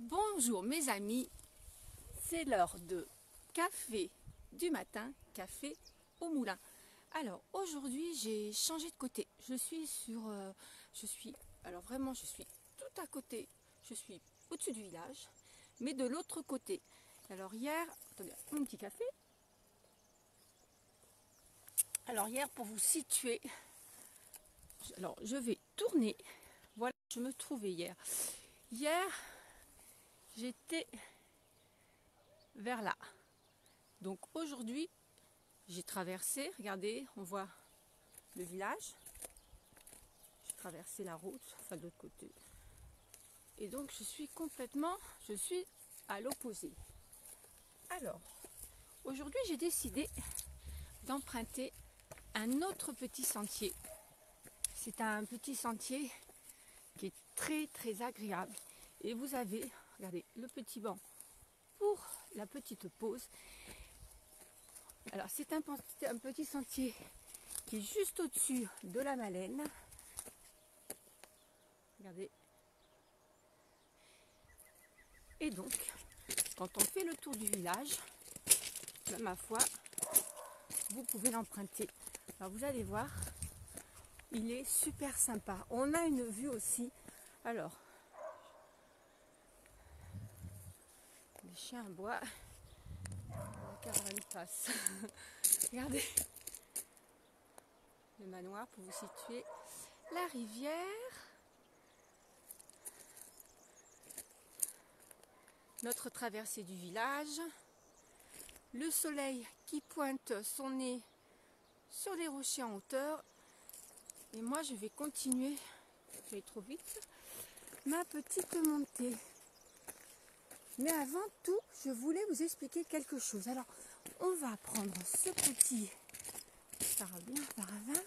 Bonjour mes amis, c'est l'heure de café du matin, café au moulin. Alors aujourd'hui j'ai changé de côté, je suis tout à côté, je suis au-dessus du village, mais de l'autre côté. Alors hier, attendez, mon petit café. Alors hier pour vous situer, alors je vais tourner, voilà, je me trouvais hier. Hier, j'étais vers là. Donc aujourd'hui, j'ai traversé, regardez, on voit le village. J'ai traversé la route, enfin de l'autre côté. Et donc je suis à l'opposé. Alors, aujourd'hui j'ai décidé d'emprunter un autre petit sentier. C'est un petit sentier qui est très agréable. Et vous avez, regardez, le petit banc pour la petite pause. Alors c'est un petit sentier qui est juste au-dessus de la Malène. Regardez. Et donc, quand on fait le tour du village, ma foi, vous pouvez l'emprunter. Alors vous allez voir, il est super sympa. On a une vue aussi. Alors, les chiens aboient. La caravane passe. Regardez. Le manoir pour vous situer. La rivière. Notre traversée du village. Le soleil qui pointe son nez sur les rochers en hauteur. Et moi je vais continuer, je vais trop vite, ma petite montée. Mais avant tout, je voulais vous expliquer quelque chose. Alors, on va prendre ce petit paravent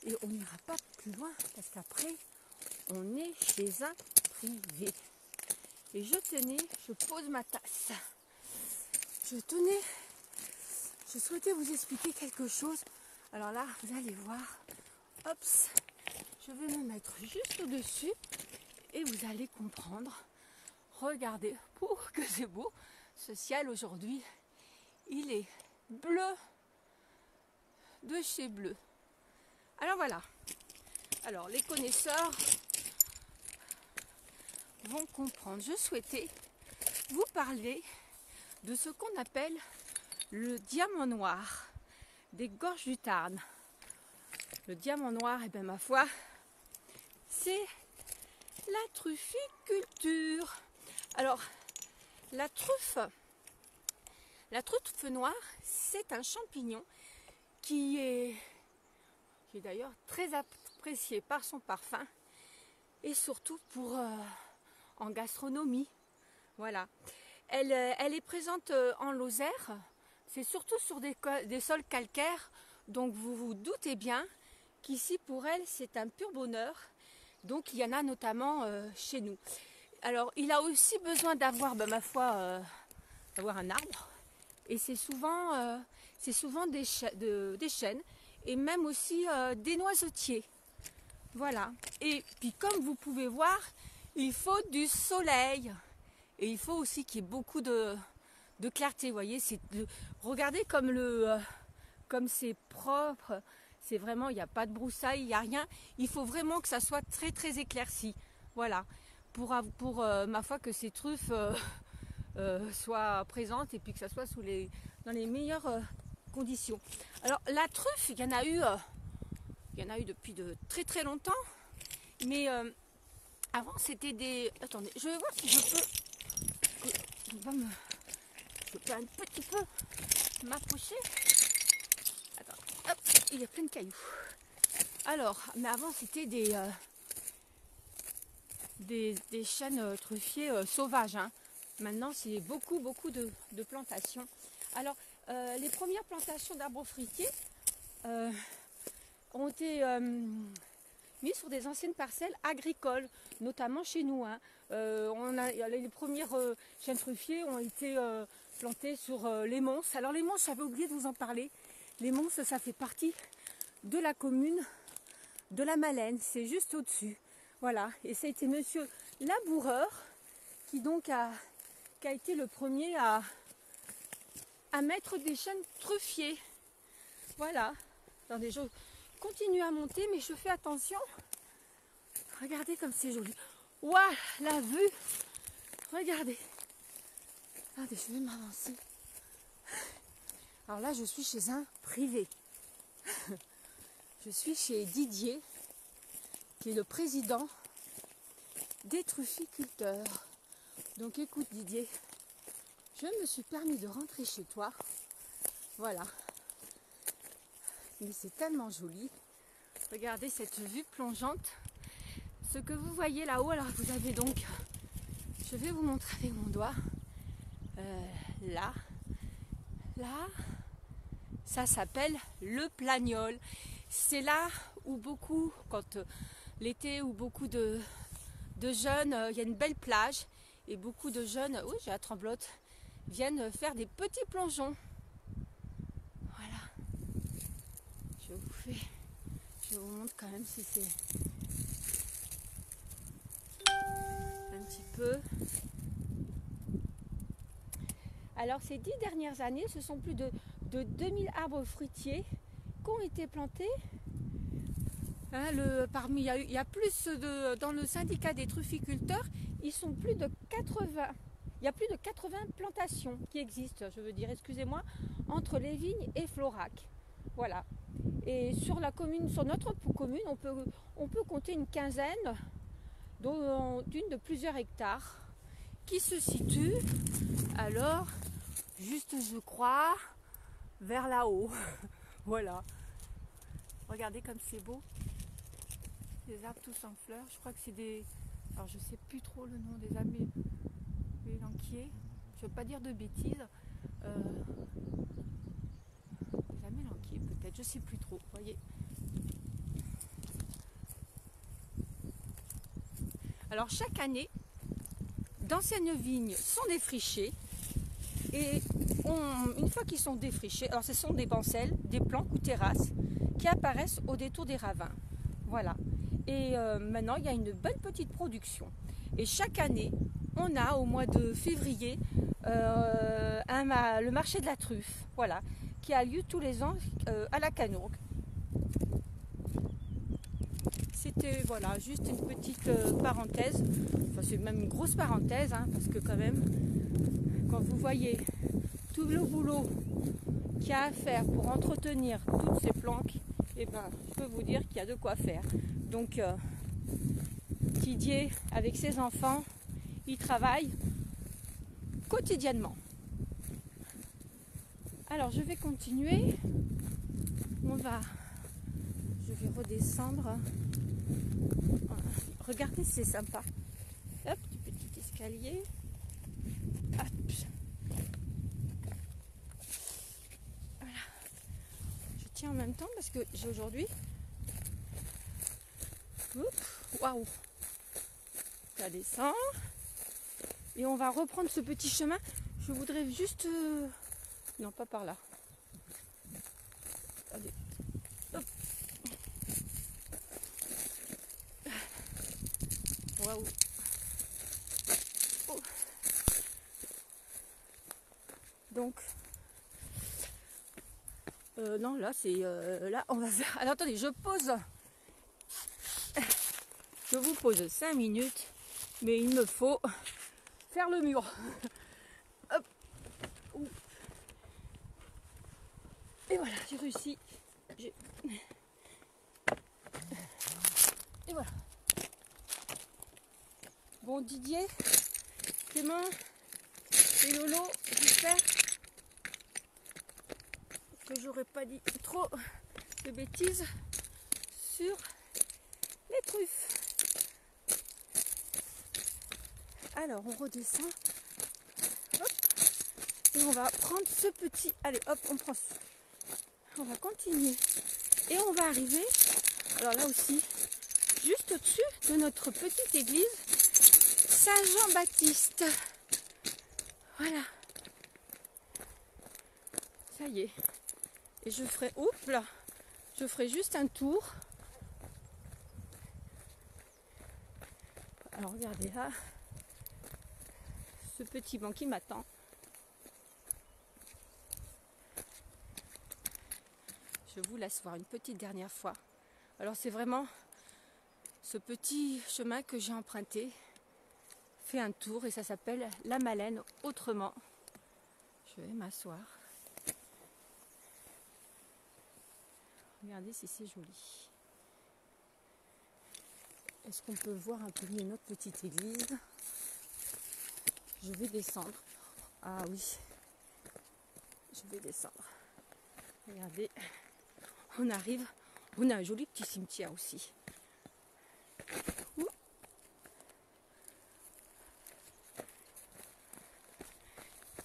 et on n'ira pas plus loin parce qu'après, on est chez un privé. Et je pose ma tasse. Je souhaitais vous expliquer quelque chose. Alors là, vous allez voir, hop, je vais me mettre juste au-dessus et vous allez comprendre. Regardez, que c'est beau, ce ciel aujourd'hui, il est bleu de chez bleu. Alors voilà, alors les connaisseurs vont comprendre. Je souhaitais vous parler de ce qu'on appelle le diamant noir des gorges du Tarn. Le diamant noir, et bien ma foi, c'est la trufficulture. Alors, la truffe noire, c'est un champignon qui est d'ailleurs très apprécié par son parfum et surtout en gastronomie. Voilà. Elle est présente en Lozère, c'est surtout sur des sols calcaires, donc vous vous doutez bien qu'ici pour elle c'est un pur bonheur. Donc il y en a notamment chez nous. Alors il a aussi besoin d'avoir, ma foi, d'avoir un arbre. Et c'est souvent des chênes et même aussi des noisetiers. Voilà. Et puis comme vous pouvez voir, il faut du soleil. Et il faut aussi qu'il y ait beaucoup de clarté. Vous voyez, regardez comme c'est propre. C'est vraiment, il n'y a pas de broussailles, il n'y a rien. Il faut vraiment que ça soit très éclairci. Voilà. Pour ma foi, que ces truffes soient présentes et puis que ça soit dans les meilleures conditions. Alors la truffe, il y en a eu depuis de très longtemps. Mais avant c'était des... Attendez, je vais voir si je peux... Je peux un petit peu m'approcher. Attends, hop, il y a plein de cailloux. Alors, mais avant c'était des chênes truffiers sauvages. Hein. Maintenant, c'est beaucoup de plantations. Alors, les premières plantations d'arbres fruitiers ont été mises sur des anciennes parcelles agricoles, notamment chez nous. Hein. Les premiers chênes truffiers ont été plantés sur les Monts. Alors les Monts, j'avais oublié de vous en parler. Les Monts, ça fait partie de la commune de la Malène. C'est juste au-dessus. Voilà. Et ça a été monsieur Laboureur qui a été le premier à mettre des chênes truffiers. Voilà. Attendez, je continue à monter, mais je fais attention. Regardez comme c'est joli. Waouh, la vue. Regardez. Attendez, je vais m'avancer. Alors là, je suis chez un privé. Je suis chez Didier, qui est le président des trufficulteurs. Donc écoute Didier, je me suis permis de rentrer chez toi. Voilà. Mais c'est tellement joli. Regardez cette vue plongeante. Ce que vous voyez là-haut, alors vous avez donc, je vais vous montrer avec mon doigt, là, ça s'appelle le Plagnol. C'est là où beaucoup, quand l'été, où beaucoup de jeunes, il y a une belle plage, et beaucoup de jeunes, oui j'ai la tremblote, viennent faire des petits plongeons. Voilà. Je vous montre quand même si c'est un petit peu. Alors ces 10 dernières années, ce sont plus de 2000 arbres fruitiers qui ont été plantés. Hein, il y a plus dans le syndicat des trufficulteurs, ils sont plus de 80. Il y a plus de 80 plantations qui existent, je veux dire, excusez-moi, entre les vignes et Florac. Voilà. Et sur notre commune, on peut compter une quinzaine, d'une de plusieurs hectares, qui se situe, alors, juste je crois, vers là-haut. Voilà. Regardez comme c'est beau. Les arbres tous en fleurs. Je crois que c'est des... Alors je sais plus trop le nom des amélanchiers. Je ne veux pas dire de bêtises. Des amélanchiers peut-être. Je sais plus trop. Voyez. Alors chaque année, d'anciennes vignes sont défrichées. Et une fois qu'ils sont défrichés, alors ce sont des pancelles, des planques ou terrasses qui apparaissent au détour des ravins. Voilà. Et maintenant, il y a une bonne petite production. Et chaque année, on a au mois de février le marché de la truffe, voilà, qui a lieu tous les ans à la Canourgue. C'était voilà, juste une petite parenthèse, enfin c'est même une grosse parenthèse, hein, parce que quand même, quand vous voyez tout le boulot qu'il y a à faire pour entretenir toutes ces planques, eh ben, je peux vous dire qu'il y a de quoi faire. Donc, Didier, avec ses enfants, il travaille quotidiennement. Alors, je vais continuer. Je vais redescendre. Regardez, c'est sympa. Hop, petit escalier. Hop. Voilà. Je tiens en même temps parce que j'ai aujourd'hui... Waouh! Ça descend. Et on va reprendre ce petit chemin. Je voudrais juste... Non, pas par là. Allez. Hop. Waouh! Oh. Donc... non, là, c'est... là, on va faire... Alors, attendez, je pose... Je vous pose 5 minutes, mais il me faut faire le mur. Hop. Et voilà, j'ai réussi. Et voilà. Bon, Didier, Clément et Lolo, j'espère que j'aurais pas dit trop de bêtises sur les truffes. Alors on redescend, hop, et on va prendre ce petit, allez hop, on va continuer, et on va arriver, alors là aussi, juste au-dessus de notre petite église Saint-Jean-Baptiste. Voilà, ça y est, et je ferai, oups là, je ferai juste un tour. Alors regardez là. ce petit banc qui m'attend. Je vous laisse voir une petite dernière fois. Alors c'est vraiment ce petit chemin que j'ai emprunté, fait un tour et ça s'appelle la Malène autrement. Je vais m'asseoir. Regardez si c'est joli. Est-ce qu'on peut voir un peu mieux notre petite église? Je vais descendre. Ah oui, je vais descendre. Regardez, on arrive. On a un joli petit cimetière aussi. Ouh.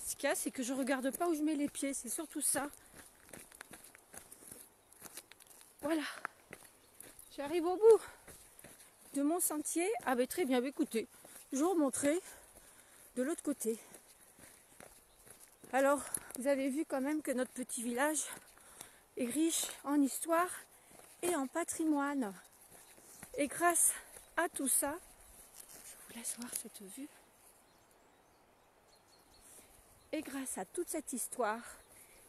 Ce qu'il y a, c'est que je regarde pas où je mets les pieds. C'est surtout ça. Voilà. J'arrive au bout de mon sentier. Ah ben très bien, écoutez, je vous remontrerai de l'autre côté. Alors, vous avez vu quand même que notre petit village est riche en histoire et en patrimoine. Et grâce à tout ça, je vous laisse voir cette vue. Et grâce à toute cette histoire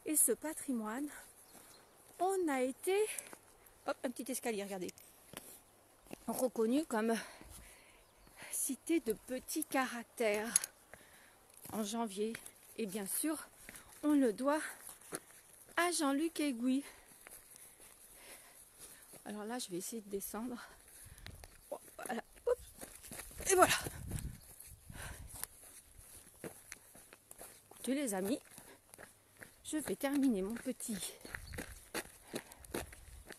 et ce patrimoine, on a été, hop, un petit escalier, regardez, reconnu comme cité de petit caractère en janvier. Et bien sûr, on le doit à Jean-Luc Aiguille. Alors là, je vais essayer de descendre. Voilà. Et voilà. Écoutez les amis, je vais terminer mon petit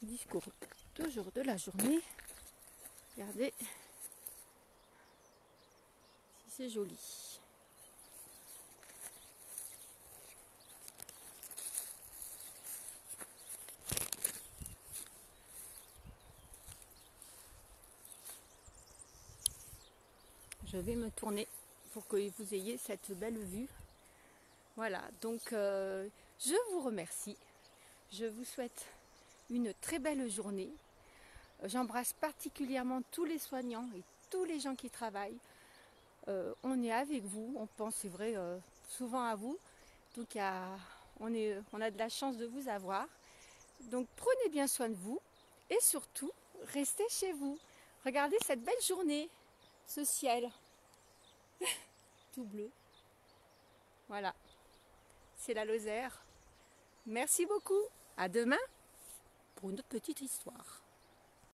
discours de la journée. Regardez si c'est joli. Je vais me tourner pour que vous ayez cette belle vue. Voilà, donc je vous remercie. Je vous souhaite une très belle journée. J'embrasse particulièrement tous les soignants et tous les gens qui travaillent. On est avec vous, on pense, c'est vrai, souvent à vous. Donc on a de la chance de vous avoir. Donc prenez bien soin de vous et surtout, restez chez vous. Regardez cette belle journée, ce ciel tout bleu. Voilà, c'est la Lozère. Merci beaucoup. À demain pour une autre petite histoire.